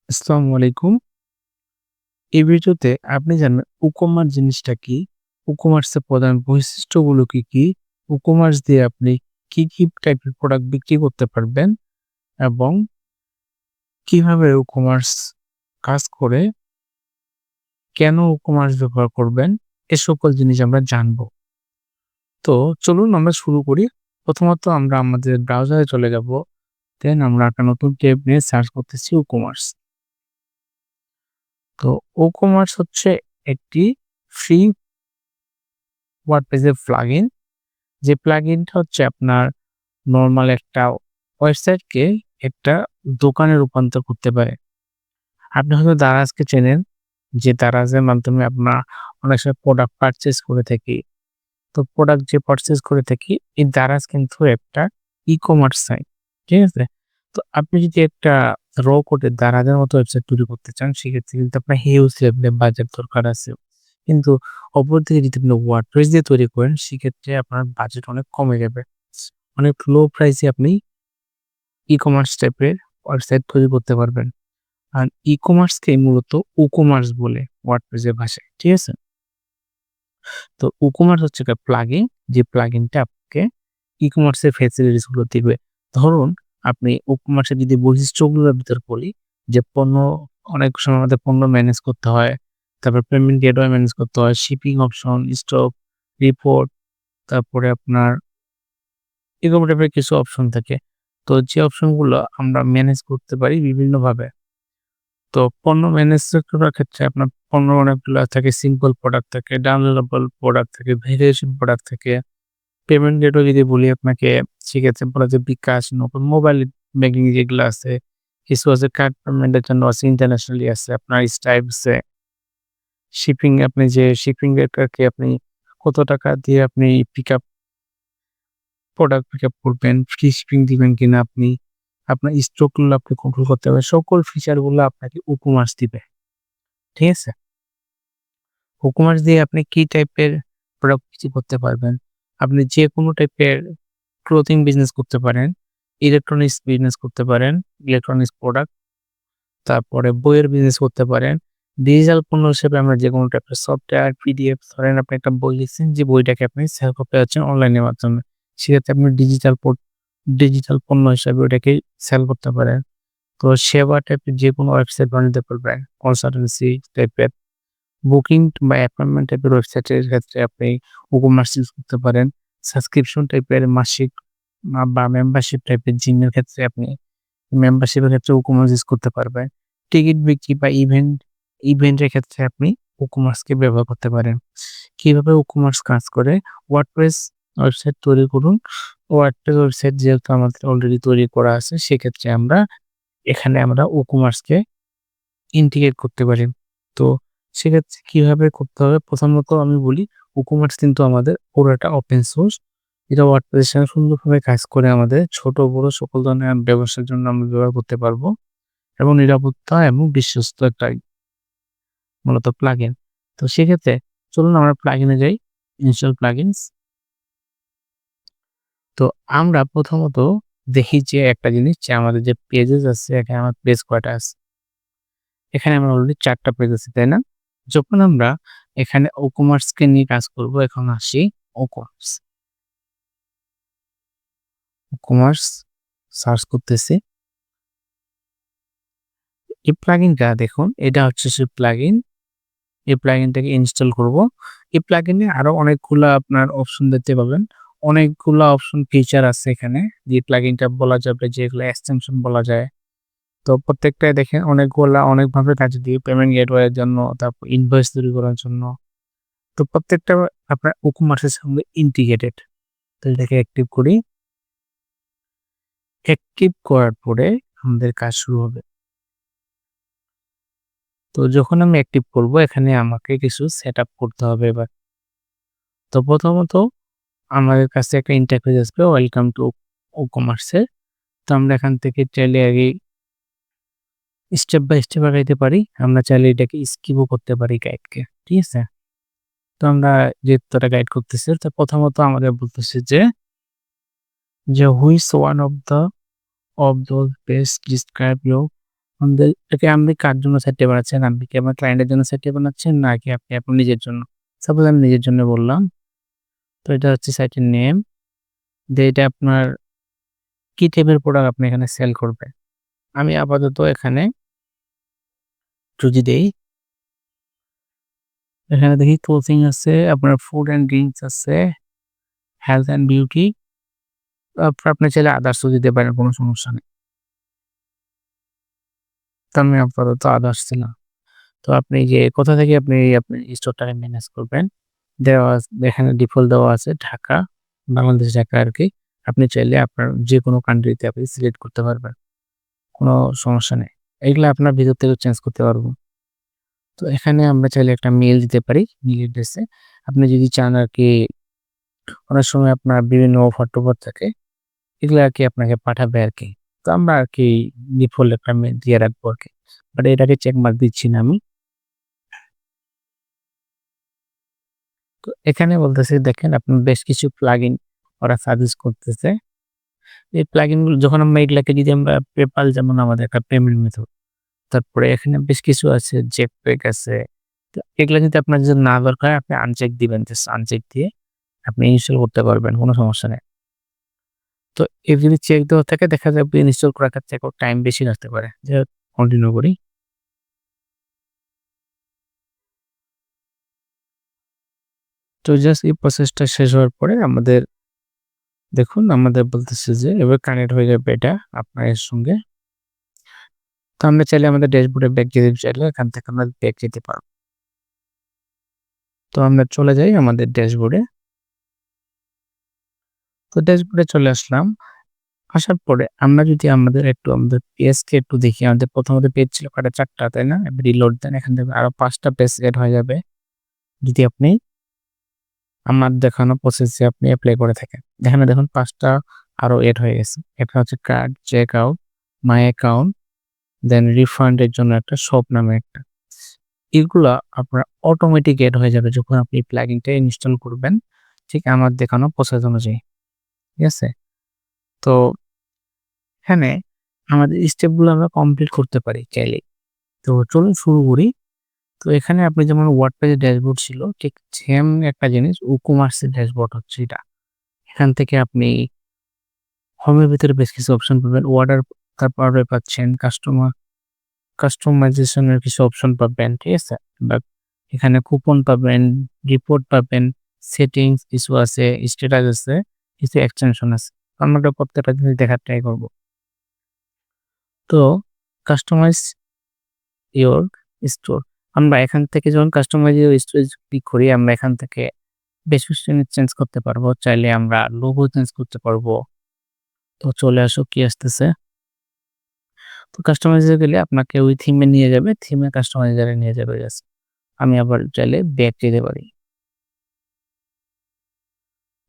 আসসালামু আলাইকুম। এই ভিডিওতে আপনি জানবেন ই-কমার্স জিনিসটা কি? ই-কমার্সের প্রধান বৈশিষ্ট্যগুলো কি? ই-কমার্স দিয়ে আপনি কি টাইপের প্রোডাক্ট বিক্রি করতে পারবেন এবং কিভাবে ই-কমার্স কাজ করে, কেন ই-কমার্স ব্যবহার করবেন? এ সকল জিনিস আমরা জানবো। তো চলুন আমরা শুরু করি। প্রথমত আমরা আমাদের ব্রাউজারে চলে যাব। দেন আমরা একটা নতুন ট্যাব নিয়ে সার্চ করতেছি ই-কমার্স। তো ই-কমার্স হচ্ছে একটি ফ্রি ওয়ার্ডপ্রেস এর প্লাগইন। যে প্লাগইনটা হচ্ছে আপনার নরমাল একটা ওয়েবসাইটকে একটা দোকানে রূপান্তর করতে পারে। আপনি হয়তো দারাজকে চেনেন, যে দারাজের মাধ্যমে আমরা অনেক সময় প্রোডাক্ট পারচেজ করে থাকি। তো প্রোডাক্ট যে পারচেজ করে থাকি, এই দারাজ কিন্তু একটা ই-কমার্স সাইট। ঠিক আছে? তো আপনি যদি একটা কোডের দারাজের মতো ওয়েবসাইট তৈরি করতে চান, সেক্ষেত্রে কিন্তু আপনার হিউজ লেভেলের বাজেট দরকার আছে। কিন্তু অপরদিকে যদি আপনি ওয়ার্ডপ্রেস দিয়ে তৈরি করেন, সেক্ষেত্রে আপনার বাজেট অনেক কমে যাবে। অনেক লো প্রাইসে আপনি ই-কমার্স টাইপের ওয়েবসাইট তৈরি করতে পারবেন। আর ই-কমার্সকে মূলত ও-কমার্স বলে ওয়ার্ডপ্রেস এর ভাষায়। ঠিক আছে? তো ও-কমার্স হচ্ছে একটা প্লাগইন, যে প্লাগইনটা আপনাকে ই-কমার্স এর ফ্যাসিলিটিস গুলো দিবে। ধরুন আপনি ও-কমার্স এর যদি বৈশিষ্ট্যগুলোর ভিতর বলি, যে পণ্য, অনেক সময় আমাদের পণ্য ম্যানেজ করতে হয়। তারপর পেমেন্ট গেটওয়ে ম্যানেজ করতে হয়, শিপিং অপশন, স্টক রিপোর্ট, তারপরে আপনার এরকম টাইপের কিছু অপশন থাকে। তো যে অপশনগুলো আমরা ম্যানেজ করতে পারি বিভিন্নভাবে। তো পণ্য ম্যানেজ করার ক্ষেত্রে আপনার পণ্য অনেকগুলা থাকে, সিম্পল প্রোডাক্ট থাকে, ডাউনলোডেবল প্রোডাক্ট থাকে, ভেরিয়েশন প্রোডাক্ট থাকে। পেমেন্ট গেটওয়ে যদি বলি আপনাকে, সেক্ষেত্রে বলা যায় বিকাশ, নগদ, মোবাইল ব্যাংকিং যেগুলো আছে, কিছু আছে কার্ড পেমেন্টের জন্য আছে, ইন্টারন্যাশনালি আছে, আপনার স্ট্রাইপ আছে। শিপিং, আপনি যে শিপিং রেটটাকে আপনি কত টাকা দিয়ে আপনি পিকআপ প্রোডাক্ট পিকআপ করবেন, ফ্রি শিপিং দিবেন কিনা আপনি, আপনার স্টক গুলো আপনি কন্ট্রোল করতে পারবেন। সকল ফিচার গুলো আপনাকে ই-কমার্স দিবে। ঠিক আছে? ই-কমার্স দিয়ে আপনি কি টাইপের প্রোডাক্ট বিক্রি করতে পারবেন? আপনি যেকোনো টাইপের ক্লোথিং বিজনেস করতে পারেন, ইলেকট্রনিক্স বিজনেস করতে পারেন, ইলেকট্রনিক্স প্রোডাক্ট, তারপরে বইয়ের বিজনেস করতে পারেন। ডিজিটাল পণ্য হিসেবে আমরা যেকোনো টাইপের সফটওয়্যার, পিডিএফ, ধরেন আপনি একটা বই লিখছেন, যে বইটাকে আপনি সেল করতে যাচ্ছেন অনলাইনের মাধ্যমে। সেক্ষেত্রে আপনি ডিজিটাল পণ্য হিসাবে ওটাকে সেল করতে পারেন। তো সেবা টাইপের যেকোনো ওয়েবসাইট বানাতে পারবেন। কনসালটেন্সি টাইপের, বুকিং বা অ্যাপয়েন্টমেন্ট টাইপের ওয়েবসাইটের ক্ষেত্রে আপনি ই-কমার্স ইউজ করতে পারেন। সাবস্ক্রিপশন টাইপের মাসিক বা মেম্বারশিপ টাইপের জিমের ক্ষেত্রে আপনি মেম্বারশিপের ক্ষেত্রে ই-কমার্স ইউজ করতে পারবেন। টিকিট বিক্রি বা ইভেন্টের ক্ষেত্রে আপনি ই-কমার্সকে ব্যবহার করতে পারেন। কিভাবে ই-কমার্স কাজ করে? ওয়ার্ডপ্রেস ওয়েবসাইট তৈরি করুন। ওয়ার্ডপ্রেস ওয়েবসাইট যেহেতু আমাদের অলরেডি তৈরি করা আছে, সেক্ষেত্রে এখানে আমরা ই-কমার্সকে ইন্টিগ্রেট করতে পারি। তো সেক্ষেত্রে কিভাবে করতে হবে? প্রথমত আমি বলি, ই-কমার্স কিন্তু আমাদের পুরোটা ওপেন সোর্স। এটা ওয়ার্ডপ্রেস এর সঙ্গে সুন্দরভাবে কাজ করে, আমাদের ছোট বড় সকল ধরনের ব্যবসার জন্য আমরা ব্যবহার করতে পারবো, এবং নিরাপত্তা এবং বিশ্বস্ত একটা মূলত প্লাগইন। তো সেক্ষেত্রে চলুন আমরা প্লাগইনে যাই। Install plugins. তো আমরা প্রথমত দেখি যে একটা জিনিস, যে আমাদের যে পেজেস আছে, এখানে আমার পেজ কয়টা আছে? এখানে আমার অলরেডি ৪ টা পেজ আছে, তাই না? যখন আমরা এখানে ই-কমার্স কে নিয়ে কাজ করব, এখন আসি ই-কমার্স। ই-কমার্স সার্চ করতেছি। এই প্লাগইনটা দেখুন, এটা হচ্ছে সেই প্লাগইন। এই প্লাগইনটাকে ইনস্টল করব। এই প্লাগইনে আরো অনেকগুলা আপনার অপশন দেখতে পাবেন। অনেকগুলা অপশন ফিচার আছে এখানে। যে প্লাগইনটা বলা যাবে যে এগুলো এক্সটেনশন বলা যায়। তো প্রত্যেকটাই দেখেন অনেকগুলা অনেকভাবে কাজে দিয়ে, পেমেন্ট গেটওয়ে এর জন্য, তারপর ইনভয়েস তৈরি করার জন্য। তো প্রত্যেকটা আপনার ই-কমার্স এর সঙ্গে ইন্টিগ্রেটেড। তো এটাকে অ্যাক্টিভ করি। অ্যাক্টিভ করার পরে আমাদের কাজ শুরু হবে। তো যখন আমি অ্যাক্টিভ করব, এখানে আমাকে কিছু সেটআপ করতে হবে এবার। তো প্রথমত আমাদের কাছে একটা ইন্টারফেস আসবে, ওয়েলকাম টু ই-কমার্স এর। তো আমরা এখান থেকে চাইলে আগে স্টেপ বাই স্টেপ আগাইতে পারি। আমরা চাইলে এটাকে স্কিপও করতে পারি গাইডকে। ঠিক আছে? তো আমরা যেহেতু এটা গাইড করতেছি, তো প্রথমত আমাদের বলতেছে যে which one of those page describe you এটাকে আপনি কার জন্য সাইটটা বানাচ্ছেন? আপনি কি আপনার ক্লায়েন্টের জন্য সাইটটা বানাচ্ছেন নাকি আপনি আপনার নিজের জন্য? সাপোজ আমি নিজের জন্য বললাম। তো এটা হচ্ছে সাইটের নেম। এটা আপনার কি টাইপের প্রোডাক্ট আপনি এখানে সেল করবেন। আমি আপাতত এখানে যদি দেই, এখানে দেখি ক্লোথিং আছে, আপনার ফুড অ্যান্ড ড্রিংকস আছে, হেলথ অ্যান্ড বিউটি। তারপর আপনি চাইলে আদার্সও দিতে পারেন, কোনো সমস্যা নেই। তো আমি আপাতত আদার্স দিলাম। তো আপনি যে কোথা থেকে আপনি আপনার স্টোরটাকে ম্যানেজ করবেন, এখানে ডিফল্ট দেওয়া আছে ঢাকা, বাংলাদেশ ঢাকা আরকি। আপনি চাইলে আপনার যেকোনো কান্ট্রিতে আপনি সিলেক্ট করতে পারবেন। কোনো সমস্যা নেই। এগুলা আপনার ভিতর থেকেও চেঞ্জ করতে পারবো। তো এখানে আমরা চাইলে একটা মেইল দিতে পারি, মেইল অ্যাড্রেসে। আপনি যদি চান আরকি, অনেক সময় আপনার বিভিন্ন অফার-টফার থাকে, এগুলা আরকি আপনাকে পাঠাবে আরকি। তো আমরা আরকি ডিফল্ট একটা মেইল দিয়ে রাখবো আরকি। বাট এটাকে চেক মার্ক দিচ্ছি না আমি। তো এখানে বলতেছে দেখেন আপনার বেশ কিছু প্লাগইন ওরা সাজেস্ট করতেছে। এই প্লাগইন গুলো যখন আমরা এগুলাকে যদি আমরা PayPal যেমন আমাদের একটা পেমেন্ট মেথড। তারপরে এখানে বেশ কিছু আছে, Jetpack আছে। তো এগুলা যদি আপনার যদি না দরকার হয় আপনি আনচেক দিবেন। জাস্ট আনচেক দিয়ে আপনি ইনস্টল করতে পারবেন। কোনো সমস্যা নেই। তো এগুলো যদি চেক দেওয়া থাকে দেখা যাবে ইনস্টল করার ক্ষেত্রে একটু টাইম বেশি লাগতে পারে। কন্টিনিউ করি। তো জাস্ট এই প্রসেসটা শেষ হওয়ার পরে আমাদের দেখুন আমাদের বলতেছে যে এবার কানেক্ট হয়ে যাবে এটা আপনার এর সঙ্গে। তো আমরা চাইলে আমাদের ড্যাশবোর্ডে ব্যাক যেতে চাইলে এখান থেকে আমরা ব্যাক যেতে পারবো। তো আমরা চলে যাই আমাদের ড্যাশবোর্ডে। তো ড্যাশবোর্ডে চলে আসলাম। আসার পরে আমরা যদি আমাদের পেজকে একটু দেখি, আমাদের প্রথমত পেজ ছিল কয়টা? ৪ টা, তাই না? এবার রিলোড দেন, এখান থেকে আরো ৫ টা পেজ এড হয়ে যাবে। যদি আপনি আমার দেখানো প্রসেসে আপনি এপ্লাই করে থাকেন। এখানে দেখুন ৫ টা আরো এড হয়ে গেছে। এটা হচ্ছে card, check out, my account, then refund এর জন্য একটা, শপ নামে একটা। এগুলা আপনার অটোমেটিক এড হয়ে যাবে যখন আপনি প্লাগইনটা ইনস্টল করবেন। ঠিক আমার দেখানো প্রসেস অনুযায়ী। ঠিক আছে? তো এখানে আমাদের স্টেপগুলো আমরা কমপ্লিট করতে পারি চাইলেই। তো চলুন শুরু করি। তো এখানে আপনি যেমন ওয়ার্ডপ্রেস এর ড্যাশবোর্ড ছিল, ঠিক সেম একটা জিনিস WooCommerce এর ড্যাশবোর্ড হচ্ছে এটা। এখান থেকে আপনি হোমের ভিতরে বেশ কিছু অপশন পাবেন। অর্ডার, তারপরে পাচ্ছেন কাস্টমাইজেশন এর কিছু অপশন পাবেন। ঠিক আছে? বা এখানে কুপন পাবেন, রিপোর্ট পাবেন, সেটিংস কিছু আছে, স্ট্যাটাস আছে, কিছু এক্সটেনশন আছে। আমরা প্রত্যেকটা জিনিস দেখার ট্রাই করব। তো কাস্টমাইজ ইওর স্টোর, আমরা এখান থেকে যখন কাস্টমাইজ ইওর স্টোর ক্লিক করি, আমরা এখান থেকে বেশ কিছু জিনিস চেঞ্জ করতে পারবো। চাইলে আমরা লোগো চেঞ্জ করতে পারবো। তো চলে আসো, কি আসতেছে? তো কাস্টমাইজে গেলে আপনাকে ওই থিমে নিয়ে যাবে। থিমে কাস্টমাইজারে নিয়ে যাবে জাস্ট। আমি আবার চাইলে ব্যাক যেতে পারি।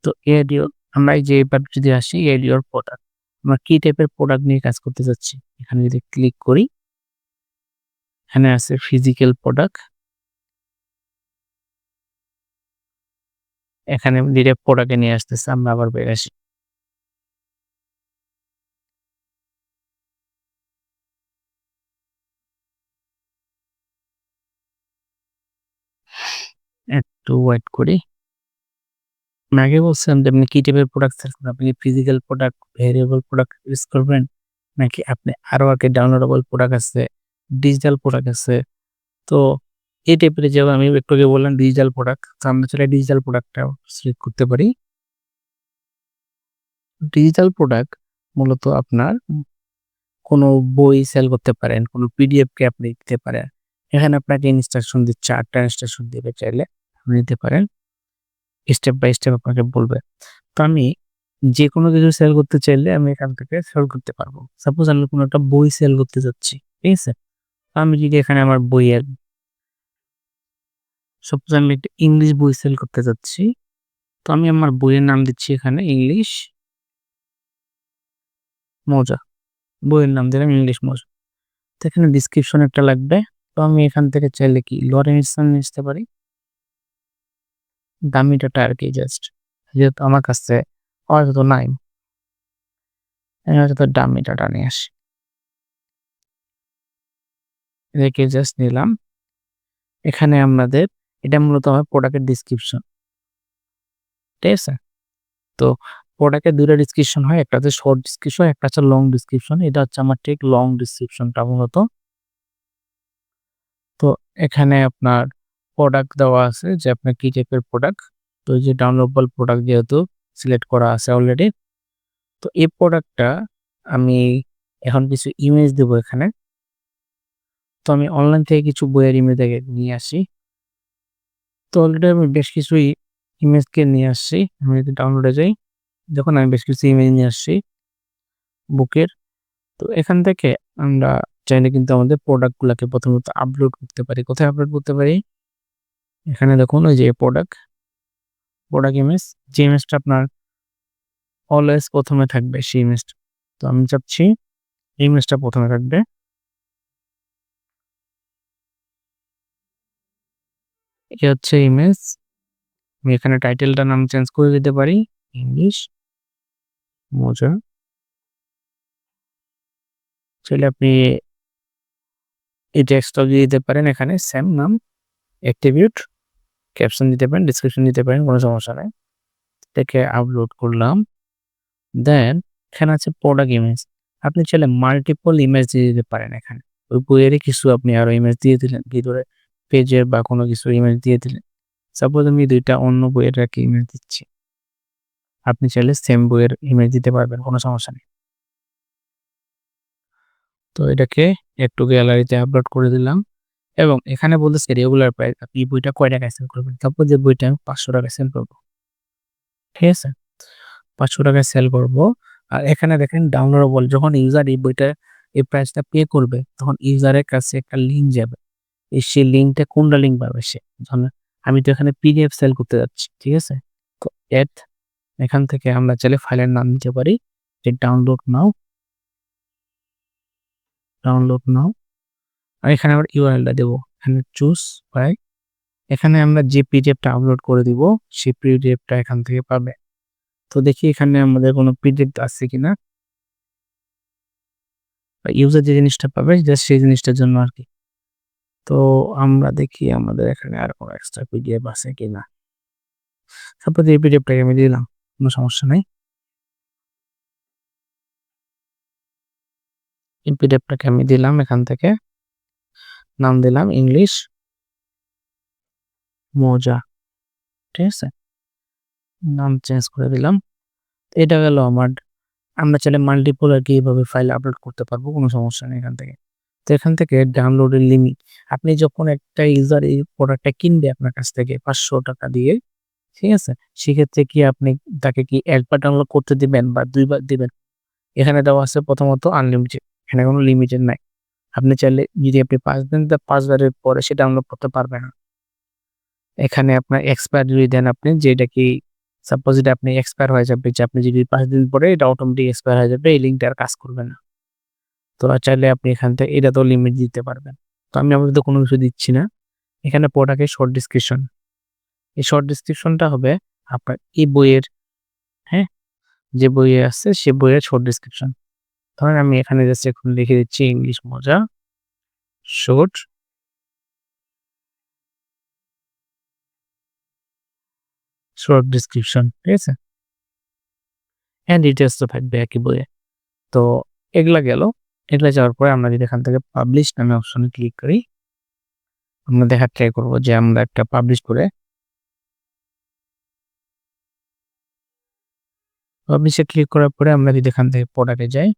তো এড ইওর, আমরা এই যে এবার যদি আসি এড ইওর প্রোডাক্ট। আমরা কি টাইপের প্রোডাক্ট নিয়ে কাজ করতে চাচ্ছি? এখানে যদি ক্লিক করি, এখানে আছে ফিজিক্যাল প্রোডাক্ট। এখানে ডিরেক্ট প্রোডাক্টে নিয়ে আসতেছে। আমরা আবার বের আসি। একটু ওয়েট করি। আমি আগে বলছিলাম যে আপনি কি টাইপের প্রোডাক্ট সেল করবেন। আপনি কি physical product, variable product use করবেন? নাকি আপনি আরো আগে ডাউনলোডেবল প্রোডাক্ট আছে, ডিজিটাল প্রোডাক্ট আছে। তো এই টাইপের, যেমন আমি একটু আগে বললাম ডিজিটাল প্রোডাক্ট। তো আমরা চাইলে ডিজিটাল প্রোডাক্টটাও সিলেক্ট করতে পারি। ডিজিটাল প্রোডাক্ট মূলত আপনার কোনো বই সেল করতে পারেন, কোনো পিডিএফ কে আপনি দিতে পারেন। এখানে আপনাকে ইনস্ট্রাকশন দিচ্ছে, ৮ টা ইনস্ট্রাকশন দিবে, চাইলে আপনি নিতে পারেন। স্টেপ বাই স্টেপ আপনাকে বলবে। তো আমি যেকোনো কিছু সেল করতে চাইলে আমি এখান থেকে সেল করতে পারবো। সাপোজ আমি কোনো একটা বই সেল করতে চাচ্ছি। ঠিক আছে? তো আমি যদি এখানে আমার বইয়ের, সাপোজ আমি একটা ইংলিশ বই সেল করতে চাচ্ছি। তো আমি আমার বইয়ের নাম দিচ্ছি এখানে ইংলিশ মজা। বইয়ের নাম দিলাম ইংলিশ মজা। তো এখানে ডেসক্রিপশন একটা লাগবে। তো আমি এখান থেকে চাইলে কি লরেন্সন নিতে পারি। দামি ডাটা আরকি জাস্ট। যেহেতু আমার কাছে হয়তো নাই। আমি হয়তো দামি ডাটা নিয়ে আসি। রেখে জাস্ট নিলাম। এখানে আমাদের এটা মূলত আমার প্রোডাক্টের ডেসক্রিপশন। ঠিক আছে? তো প্রোডাক্টের ২ টা ডেসক্রিপশন হয়। একটা হচ্ছে শর্ট ডেসক্রিপশন, একটা হচ্ছে লং ডেসক্রিপশন। এটা হচ্ছে আমার ঠিক লং ডেসক্রিপশনটা মূলত। তো এখানে আপনার প্রোডাক্ট দেওয়া আছে যে আপনার কি টাইপের প্রোডাক্ট। তো এই যে ডাউনলোডেবল প্রোডাক্ট যেহেতু সিলেক্ট করা আছে অলরেডি। তো এই প্রোডাক্টটা আমি এখন কিছু ইমেজ দেবো এখানে। তো আমি অনলাইন থেকে কিছু বইয়ের ইমেজ নিয়ে আসি। তো অলরেডি আমি বেশ কিছু ইমেজকে নিয়ে আসছি। আমি যদি ডাউনলোডে যাই, দেখুন আমি বেশ কিছু ইমেজ নিয়ে আসছি বুকের। তো এখান থেকে আমরা চাইলে কিন্তু আমাদের প্রোডাক্ট গুলাকে প্রথমত আপলোড করতে পারি। কোথায় আপলোড করতে পারি? এখানে দেখুন ওই যে প্রোডাক্ট ইমেজ, যে ইমেজটা আপনার অলওয়েজ ১ম এ থাকবে সেই ইমেজটা। তো আমি চাচ্ছি এই ইমেজটা ১ম এ থাকবে। এই হচ্ছে ইমেজ। আমি এখানে টাইটেলটার নাম চেঞ্জ করে দিতে পারি। ইংলিশ মজা। চাইলে আপনি এই টেক্সটটাও দিয়ে দিতে পারেন এখানে সেম নাম, অ্যাট্রিবিউট, ক্যাপশন দিতে পারেন, ডেসক্রিপশন দিতে পারেন, কোনো সমস্যা নাই। এটাকে আপলোড করলাম। দেন এখানে আছে প্রোডাক্ট ইমেজ। আপনি চাইলে মাল্টিপল ইমেজ দিয়ে দিতে পারেন এখানে। ওই বইয়েরই কিছু আপনি আরো ইমেজ দিয়ে দিলেন। ভিতরে পেজের বা কোনো কিছুর ইমেজ দিয়ে দিলেন। সাপোজ আমি ২ টা অন্য বইয়ের আরকি ইমেজ দিচ্ছি। আপনি চাইলে সেম বইয়ের ইমেজ দিতে পারবেন, কোনো সমস্যা নেই। তো এটাকে একটু গ্যালারিতে আপলোড করে দিলাম এবং এখানে বলতেছে রেগুলার প্রাইস। আপনি এই বইটা কয় টাকায় সেল করবেন? সাপোজ এই বইটা আমি ৳৫০০ সেল করব। ঠিক আছে? ৳৫০০ সেল করব। আর এখানে দেখেন ডাউনলোডেবল, যখন ইউজার এই বইটা এই প্রাইসটা পে করবে তখন ইউজারের কাছে একটা লিঙ্ক যাবে। সেই লিঙ্কটা কোনটা লিঙ্ক পাবে সে? ধরেন আমি তো এখানে পিডিএফ সেল করতে যাচ্ছি। ঠিক আছে? তো এড এখান থেকে আমরা চাইলে ফাইলের নাম দিতে পারি যে ডাউনলোড নাও। আর এখানে আবার ইউআরএলটা দেব। এখানে চুজ বাই। এখানে আমরা যে পিডিএফটা আপলোড করে দিব সেই পিডিএফটা এখান থেকে পাবে। তো দেখি এখানে আমাদের কোনো পিডিএফ আছে কিনা। ইউজার যে জিনিসটা পাবে জাস্ট সেই জিনিসটার জন্য আরকি। তো আমরা দেখি আমাদের এখানে আর কোনো এক্সট্রা পিডিএফ আছে কিনা। সাপোজ এই পিডিএফটাকে আমি দিলাম, কোনো সমস্যা নাই। এই পিডিএফটাকে আমি দিলাম এখান থেকে। নাম দিলাম ইংলিশ মজা। ঠিক আছে? নাম চেঞ্জ করে দিলাম। এটা গেল আমার। আমরা চাইলে মাল্টিপল আরকি এভাবে ফাইল আপলোড করতে পারবো, কোনো সমস্যা নেই এখান থেকে। তো এখান থেকে ডাউনলোডের লিমিট, আপনি যখন একটা ইউজার এই প্রোডাক্টটা কিনবে আপনার কাছ থেকে ৳৫০০ দিয়ে, ঠিক আছে? সেক্ষেত্রে কি আপনি তাকে কি একবার ডাউনলোড করতে দিবেন বা ২ বার দিবেন? এখানে দেওয়া আছে প্রথমত আনলিমিটেড। এখানে কোনো লিমিটেড নাই। আপনি চাইলে যদি আপনি ৫ দিন ৫ বারের পরে সে ডাউনলোড করতে পারবে না। এখানে আপনার এক্সপায়ার যদি দেন আপনি, যে এটা কি সাপোজ এটা আপনি এক্সপায়ার হয়ে যাবে, যে আপনি যদি ৫ দিন পরে এটা অটোমেটিক এক্সপায়ার হয়ে যাবে। এই লিঙ্কটা আর কাজ করবে না। তো চাইলে আপনি এখান থেকে এটাতেও লিমিট দিতে পারবেন। তো আমি আপাতত কোনো কিছু দিচ্ছি না। এখানে প্রোডাক্টের শর্ট ডেসক্রিপশন। এই শর্ট ডেসক্রিপশনটা হবে আপনার এই বইয়ের, হ্যাঁ? যে বইয়ে আছে সে বইয়ের শর্ট ডেসক্রিপশন। ধরেন আমি এখানে জাস্ট এখন লিখে দিচ্ছি ইংলিশ মজা শর্ট ডেসক্রিপশন। ঠিক আছে? অ্যান্ড ডিটেইলস তো থাকবে একই বইয়ে। তো এগুলা গেল। এগুলা যাওয়ার পরে আমরা যদি এখান থেকে পাবলিশ নামে অপশনে ক্লিক করি, আমরা দেখার ট্রাই করব যে আমরা একটা পাবলিশ করে পাবলিশে ক্লিক করার পরে আমরা যদি এখান থেকে প্রোডাক্টে যাই,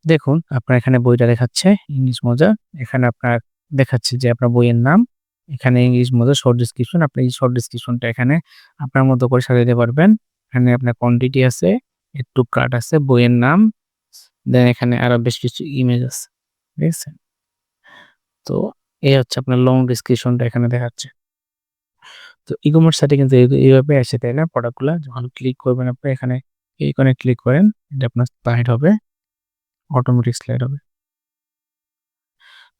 দেখুন আপনার এখানে বইটা দেখাচ্ছে ইংলিশ মজা। এখানে আপনার দেখাচ্ছে যে আপনার বইয়ের নাম। এখানে ইংলিশ মজা শর্ট ডেসক্রিপশন। আপনি এই শর্ট ডেসক্রিপশনটা এখানে আপনার মতো করে সাজাতে পারবেন। এখানে আপনার কোয়ান্টিটি আছে, একটু কার্ড আছে, বইয়ের নাম, দেন এখানে আরো বেশ কিছু ইমেজ আছে। ঠিক আছে? তো এই হচ্ছে আপনার লং ডেসক্রিপশনটা এখানে দেখাচ্ছে। তো ই-কমার্স সাইটে কিন্তু এইভাবে আসে, তাই না? প্রোডাক্টগুলা যখন ক্লিক করবেন আপনি এখানে এই আইকনে ক্লিক করেন, এটা আপনার স্লাইড হবে, অটোমেটিক স্লাইড হবে।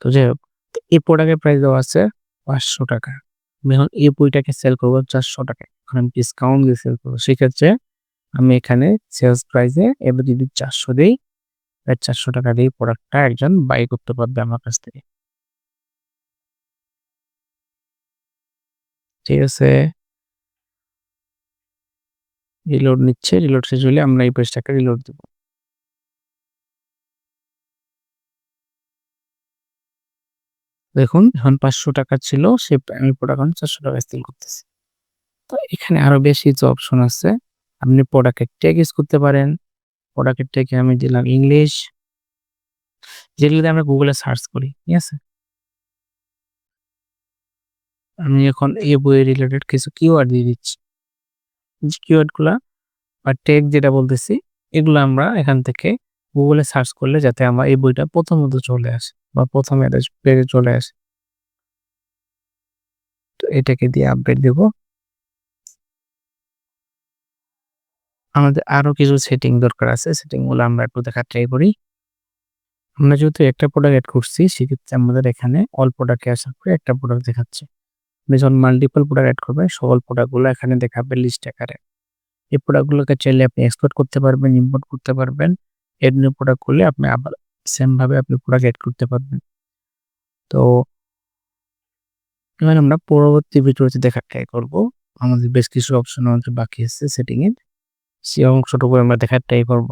তো যাই হোক, তো এই প্রোডাক্টের প্রাইস দেওয়া আছে ৳৫০০। আমি এখন এই বইটাকে সেল করব ৳৪০০ এখন আমি ডিসকাউন্ট দিয়ে সেল করব। সেক্ষেত্রে আমি এখানে সেলস প্রাইসে এবার যদি 400 দেই, 400 টাকা দিয়ে প্রোডাক্টটা একজন বাই করতে পারবে আমার কাছ থেকে। ঠিক আছে, রিলোড নিচ্ছে, রিলোড শেষ হলে আমরা এই পেজটাকে রিলোড দেব। দেখুন এখন 500 টাকা ছিল, আমি প্রোডাক্ট 400 টাকায় সেল করতেছি। তো এখানে আরো বেশ কিছু অপশন আছে। আপনি প্রোডাক্টের ট্যাগ ইউজ করতে পারেন। প্রোডাক্টের ট্যাগে আমি দিলাম ইংলিশ, যেগুলো দিয়ে আমরা গুগলে সার্চ করি। ঠিক আছে? আমি এখন এই বইয়ের রিলেটেড কিছু কিওয়ার্ড দিয়ে দিচ্ছি। যে কিওয়ার্ডগুলা বা ট্যাগ যেটা বলতেছি, এগুলো আমরা এখান থেকে গুগলে সার্চ করলে যাতে আমার এই বইটা প্রথমত চলে আসে বা প্রথম পেজে চলে আসে। তো এটাকে দিয়ে আপডেট দেব। আমাদের আরো কিছু সেটিং দরকার আছে। সেটিংগুলো আমরা একটু দেখার ট্রাই করি। আমরা যেহেতু একটা প্রোডাক্ট এড করছি, সেক্ষেত্রে আমাদের এখানে অল প্রোডাক্টে আসার পরে একটা প্রোডাক্ট দেখাচ্ছে। আপনি যখন মাল্টিপল প্রোডাক্ট এড করবেন, সকল প্রোডাক্টগুলো এখানে দেখাবে লিস্ট আকারে। এই প্রোডাক্টগুলোকে চাইলে আপনি এক্সপোর্ট করতে পারবেন, ইম্পোর্ট করতে পারবেন। এড নিউ প্রোডাক্ট করলে আপনি আবার সেম ভাবে আপনি প্রোডাক্ট এড করতে পারবেন। তো এবার আমরা পরবর্তী ভিডিওতে দেখার ট্রাই করব। আমাদের বেশ কিছু অপশন আমাদের বাকি আছে সেটিং এর। সেই অংশটুকু আমরা দেখার ট্রাই করব।